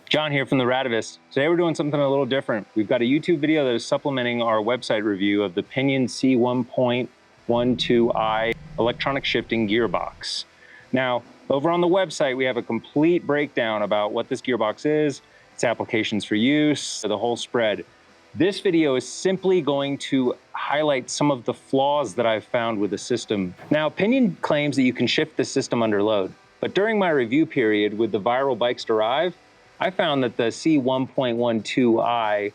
John here from the Radavist. Today we're doing something a little different. We've got a YouTube video that is supplementing our website review of the Pinion C1.12i electronic shifting gearbox. Now, over on the website we have a complete breakdown about what this gearbox is, its applications for use, the whole spread. This video is simply going to highlight some of the flaws that I've found with the system. Now, Pinion claims that you can shift the system under load, but during my review period with the viral bikes to arrive, I found that the C1.12i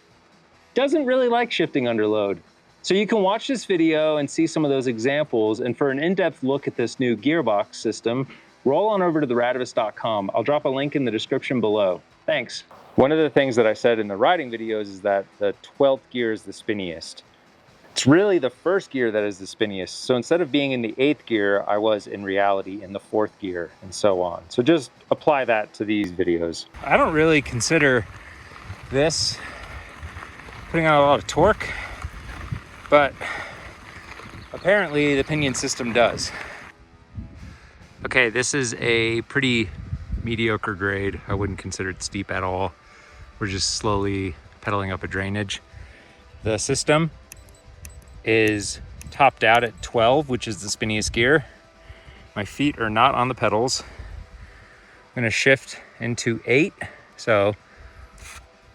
doesn't really like shifting under load. So you can watch this video and see some of those examples, and for an in-depth look at this new gearbox system, roll on over to the Radavist.com. I'll drop a link in the description below. Thanks. One of the things that I said in the riding videos is that the 12th gear is the spinniest. It's really the first gear that is the spinniest. So instead of being in the 8th gear, I was in reality in the 4th gear and so on. So just apply that to these videos. I don't really consider this putting out a lot of torque, but apparently the Pinion system does. Okay, this is a pretty mediocre grade. I wouldn't consider it steep at all. We're just slowly pedaling up a drainage. The system is topped out at 12, which is the spinniest gear. My feet are not on the pedals. I'm gonna shift into 8. So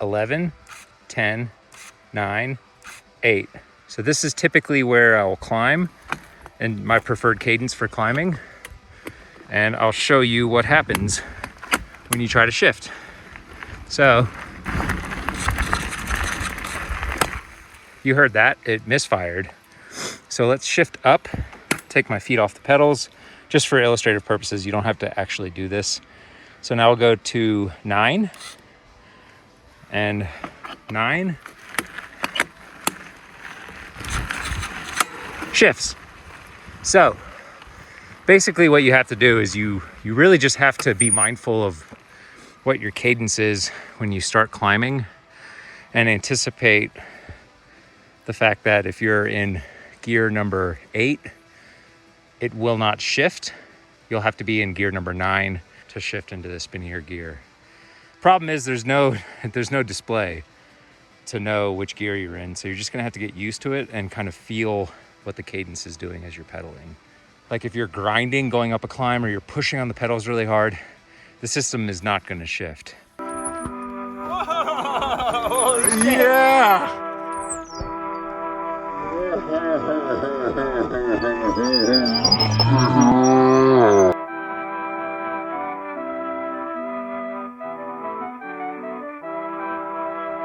11, 10, 9, 8. So this is typically where I'll climb and my preferred cadence for climbing. And I'll show you what happens when you try to shift. So you heard that, it misfired. So let's shift up, take my feet off the pedals. Just for illustrative purposes, you don't have to actually do this. So now we'll go to 9 and 9. Shifts. So basically what you have to do is you really just have to be mindful of what your cadence is when you start climbing and anticipate the fact that if you're in gear number 8, it will not shift. You'll have to be in gear number 9 to shift into the spinnier gear. Problem is there's no display to know which gear you're in, so you're just gonna have to get used to it and kind of feel what the cadence is doing as you're pedaling. Like if you're grinding going up a climb or you're pushing on the pedals really hard, the system is not gonna shift. Whoa, yeah!